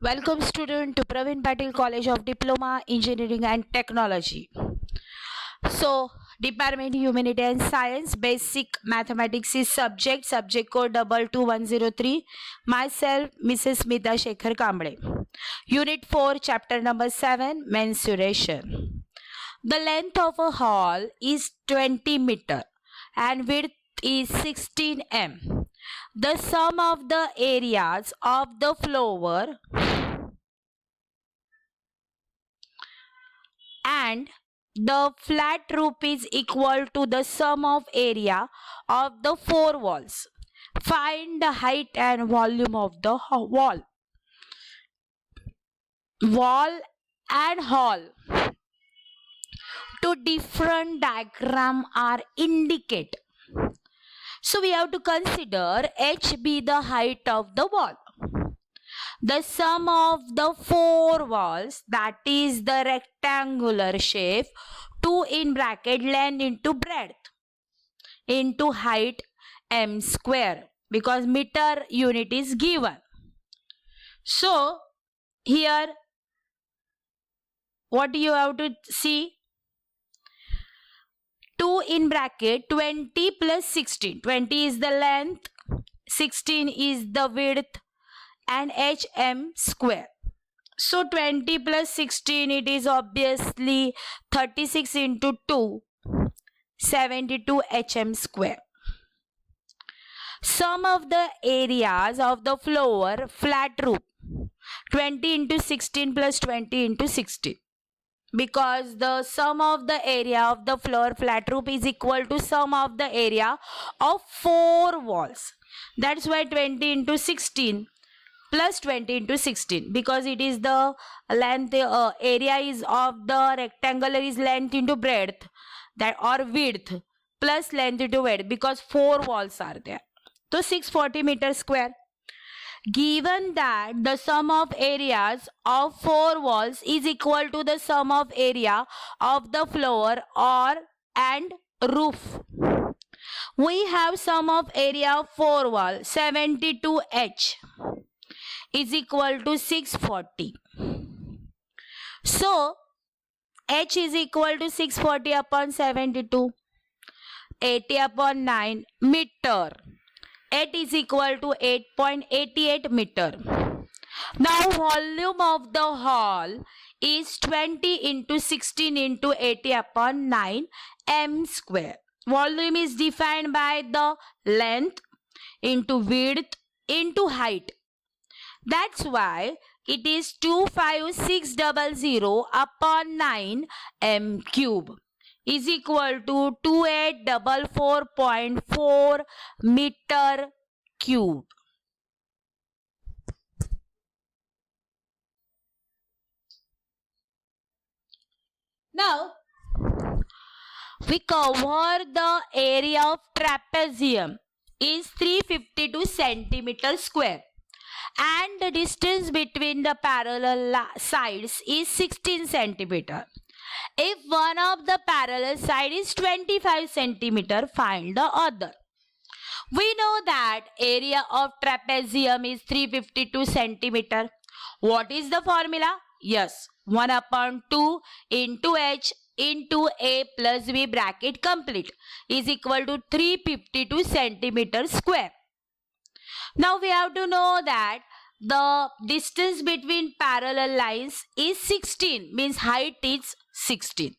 Welcome student to Praveen Patil College of Diploma Engineering and Technology. So Department Humanity and Science Basic Mathematics is subject code 22103. Myself Mrs. Smita Shekhar Kamble. Unit 4 chapter number 7 Mensuration. The length of a hall is 20 meter and width is 16 m. The sum of the areas of the floor and the flat roof is equal to the sum of area of the four walls. Find the height and volume of the wall. Wall and hall. Two different diagram are indicate. So we have to consider h be the height of the wall. The sum of the four walls, that is the rectangular shape, 2 in bracket length into breadth into height m square, because meter unit is given. So here what you have to see, 2 in bracket 20 plus 16. 20 is the length, 16 is the width, and hm square. So 20 plus 16, it is obviously 36 into 2, 72 hm square. Sum of the areas of the floor flat roof, 20 into 16 plus 20 into 16. Because the sum of the area of the floor flat roof is equal to sum of the area of four walls. That's why 20 into 16 plus 20 into 16, because it is the length, area is of the rectangular is length into breadth, that or width plus length into width, because four walls are there. So 640 meters square. Given that the sum of areas of four walls is equal to the sum of area of the floor or and roof, we have sum of area of four wall 72h is equal to 640. So h is equal to 640 upon 72, 80 upon 9 meter. 8 is equal to 8.88 meter. Now volume of the hall is 20 into 16 into 80 upon 9 m square. Volume is defined by the length into width into height. That's why it is 25600 upon 9 m cube is equal to 2844.4 meter cube. Now we cover the area of trapezium is 352 centimeter square, and the distance between the parallel sides is 16 centimeter. If one of the parallel side is 25 centimeter, find the other. We know that area of trapezium is 352 centimeter. What is the formula? Yes, 1 upon 2 into h into a plus b bracket complete is equal to 352 centimeter square. Now we have to know that the distance between parallel lines is 16, means height is 16.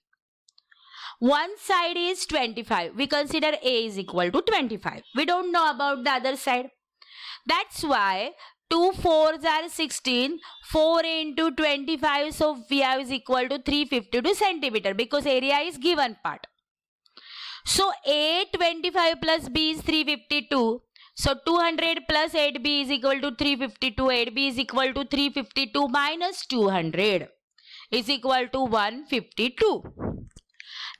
One side is 25. We consider A is equal to 25. We don't know about the other side. That's why 2 4s are 16. 4 into 25. So we have is equal to 352 centimeter, because area is given part. So A 25 plus B is 352. So 200 plus 8B is equal to 352. 8B is equal to 352 minus 200 is equal to 152.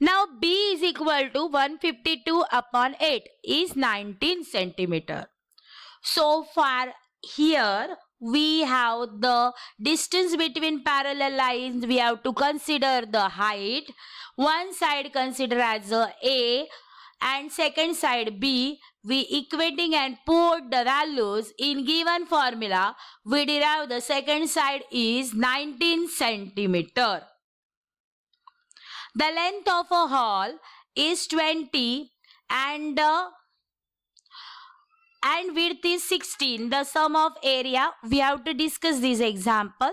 Now B is equal to 152 upon 8 is 19 centimeter. So far here we have the distance between parallel lines. We have to consider the height. One side consider as A. and second side B, we equating and put the values in given formula, we derive the second side is 19 centimeter. The length of a hall is 20 and width is 16. The sum of area, we have to discuss this example.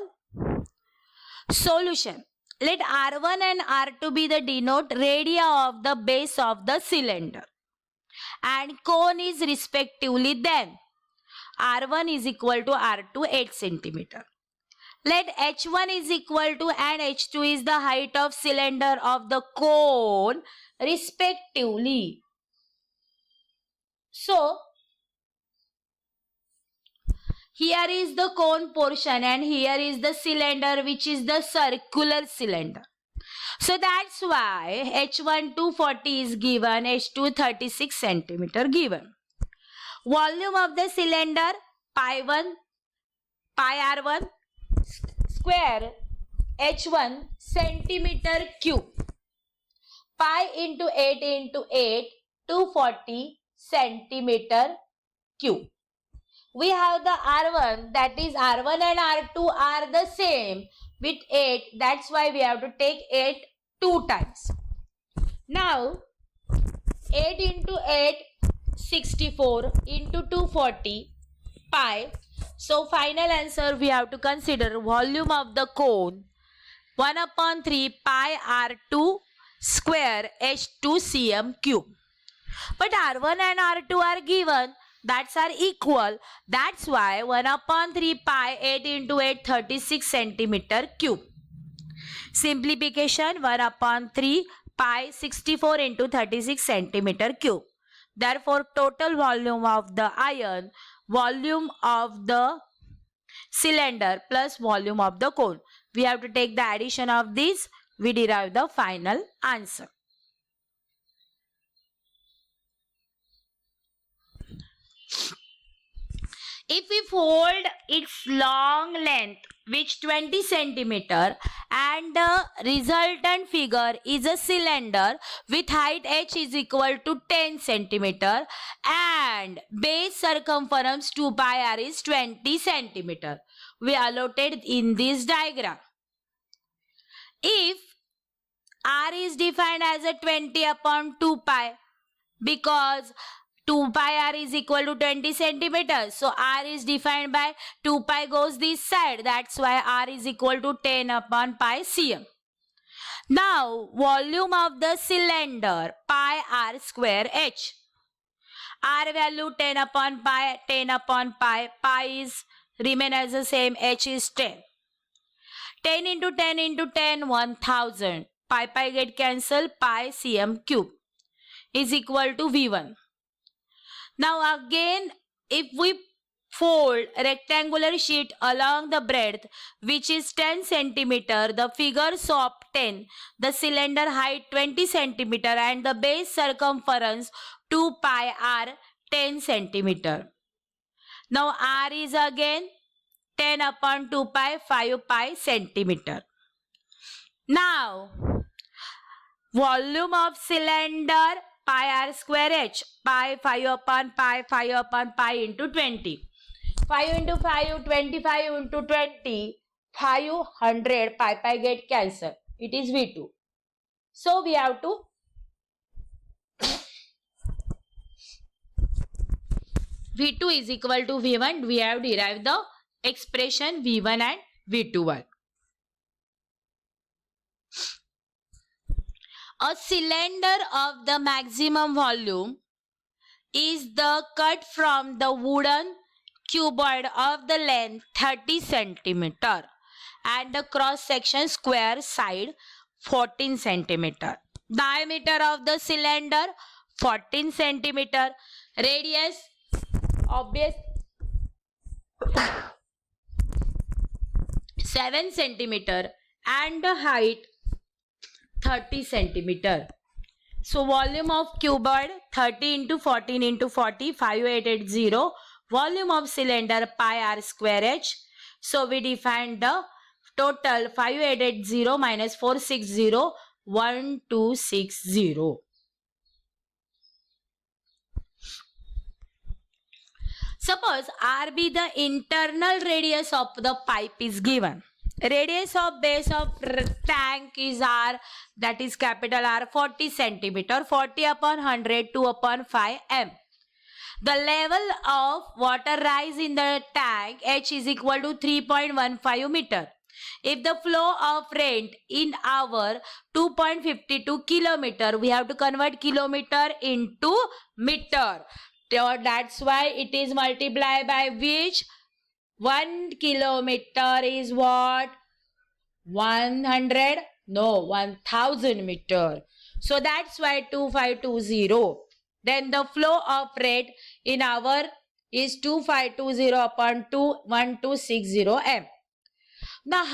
Solution. Let R1 and R2 be the denote radii of the base of the cylinder and cone is respectively then. R1 is equal to R2 8 centimeter. Let H1 is equal to and H2 is the height of cylinder of the cone respectively. So, here is the cone portion and here is the cylinder which is the circular cylinder. So that's why H1 240 is given, H2 36 centimeter given. Volume of the cylinder pi R1 square H1 centimeter cube. Pi into 8 into 8 240 centimeter cube. We have the R1, that is R1 and R2 are the same with 8. That's why we have to take 8 2 times. Now 8 into 8 64 into 240 pi. So final answer we have to consider volume of the cone 1 upon 3 pi R2 square H2 cm cube. But R1 and R2 are given. That's are equal. That's why 1 upon 3 pi 8 into 8 36 centimeter cube. Simplification 1 upon 3 pi 64 into 36 centimeter cube. Therefore total volume of the iron, volume of the cylinder plus volume of the cone. We have to take the addition of these. We derive the final answer. If we fold its long length which 20 centimeter and the resultant figure is a cylinder with height h is equal to 10 centimeter and base circumference 2 pi r is 20 centimeter. We allotted in this diagram. If r is defined as a 20 upon 2 pi because 2 pi r is equal to 20 centimeters. So r is defined by 2 pi goes this side. That's why r is equal to 10 upon pi cm. Now volume of the cylinder pi r square h. R value 10 upon pi, 10 upon pi. Pi is remain as the same, h is 10. 10 into 10 into 10, 1000. Pi pi get cancelled, pi cm cube is equal to V1. Now again, if we fold rectangular sheet along the breadth which is 10 centimeter, the figures of 10, the cylinder height 20 centimeter and the base circumference 2 pi r 10 centimeter. Now r is again 10 upon 2 pi 5 pi centimeter. Now volume of cylinder pi r square h, pi 5 upon pi into 20. 5 into 5, 25 into 20, 500, pi get cancelled. It is V2. So we have to V2 is equal to V1. We have derived the expression V1 and V2. A cylinder of the maximum volume is the cut from the wooden cuboid of the length 30 centimeter and the cross section square side 14 centimeter. Diameter of the cylinder 14 centimeter. Radius obvious 7 centimeter and the height 30 centimeter. So volume of cuboid 30 into 14 into 40, 5880. Volume of cylinder pi r square h. So we defined the total 5880 minus 460, 1260. Suppose R be the internal radius of the pipe is given. Radius of base of tank is R, that is capital R, 40 centimeter, 40 upon 100, 2 upon 5 m. The level of water rise in the tank H is equal to 3.15 meter. If the flow of rate in hour 2.52 kilometer, we have to convert kilometer into meter. So that's why it is multiplied by which 1 kilometer is what? 100? No, 1000 meter. So that's why 2520. Then the flow of rate in hour is 2520 upon 1260 m. The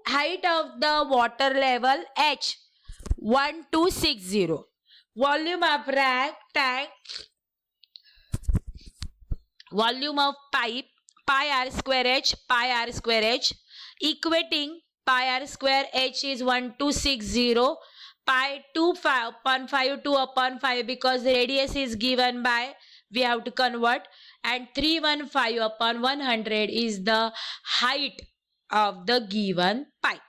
height of the water level H 1260. Volume of tank, volume of pipe pi r square h, pi r square h, equating pi r square h is 1260, pi 2 upon 5 because the radius is given by, we have to convert, and 315 upon 100 is the height of the given pipe.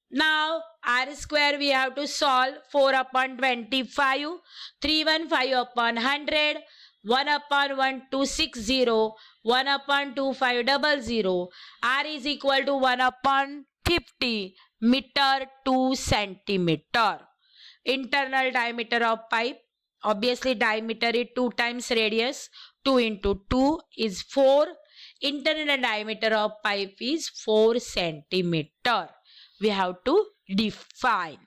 Now r square we have to solve, 4 upon 25, 315 upon 100, 1 upon 1260, 1 upon 2500, r is equal to 1 upon 50 meter to centimeter. Internal diameter of pipe, obviously diameter is 2 times radius, 2 into 2 is 4. Internal diameter of pipe is 4 centimeter. We have to define.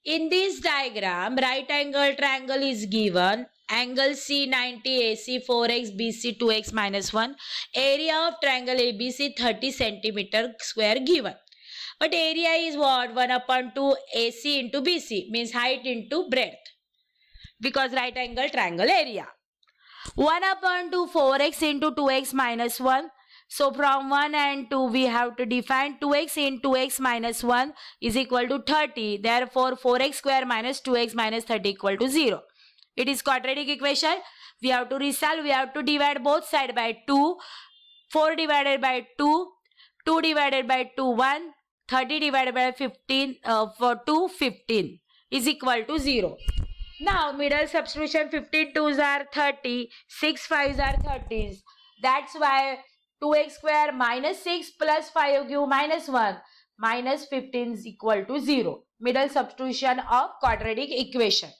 In this diagram, right angle triangle is given. Angle C 90, AC 4x, BC 2x minus 1. Area of triangle ABC 30 centimeter square given. But area is what? 1 upon 2 AC into BC, means height into breadth. Because right angle triangle area. 1 upon 2 4x into 2x minus 1. So from 1 and 2 we have to define 2x into x minus 1 is equal to 30. Therefore 4x square minus 2x minus 30 equal to 0. It is quadratic equation. We have to resolve. We have to divide both sides by 2. 4 divided by 2. 2 divided by 2 1. 30 divided by 15 for 2 15 is equal to 0. Now middle substitution, 15 2s are 30. 6 5s are 30s. That's why 2x square minus 6 plus 5 give minus 1. Minus 15 is equal to 0. Middle substitution of quadratic equation.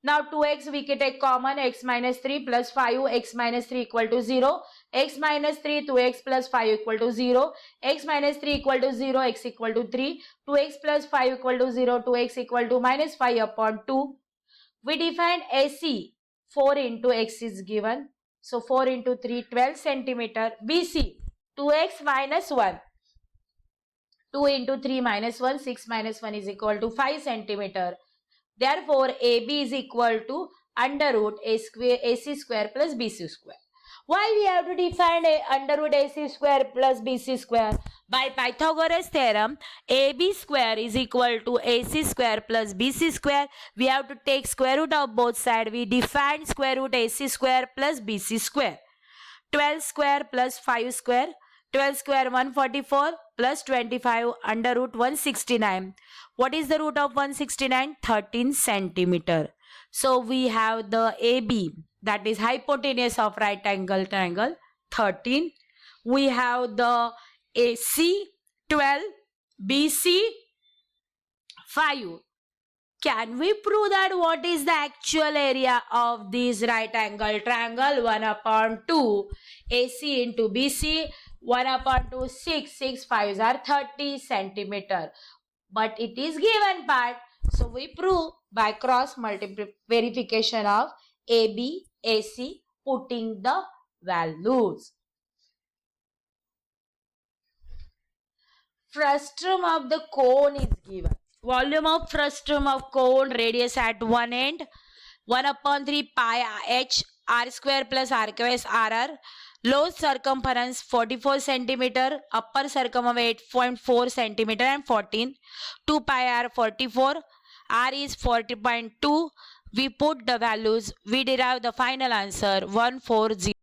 Now 2x we can take common, x minus 3 plus 5, x minus 3 equal to 0. X minus 3, 2x plus 5 equal to 0. X minus 3 equal to 0, x equal to 3. 2x plus 5 equal to 0, 2x equal to minus 5 upon 2. We defined AC, 4 into x is given. So 4 into 3, 12 centimeter. BC, 2x minus 1. 2 into 3 minus 1, 6 minus 1 is equal to 5 centimeter. Therefore, AB is equal to under root AC square plus BC square. Why we have to define under root AC square plus BC square? By Pythagoras theorem, AB square is equal to AC square plus BC square. We have to take square root of both sides. We define square root AC square plus BC square. 12 square plus 5 square. 12 square 144 plus 25 under root 169. What is the root of 169? 13 centimeter. So we have the AB, that is hypotenuse of right angle triangle, 13. We have the AC 12, BC 5. Can we prove that what is the actual area of this right angle triangle? 1 upon 2 AC into BC, 1 upon 2, 6, 6 5s are 30 centimeter. But it is given part. So we prove by cross verification of AB, AC, putting the values. Frustum of the cone is given. Volume of frustum of cone, radius at one end, 1 upon 3 pi h, r square plus r cubed rr. Low circumference 44 centimeter, upper circumference 8.4 centimeter and 14. 2 pi r 44. R is 40.2. we put the values, we derive the final answer 140.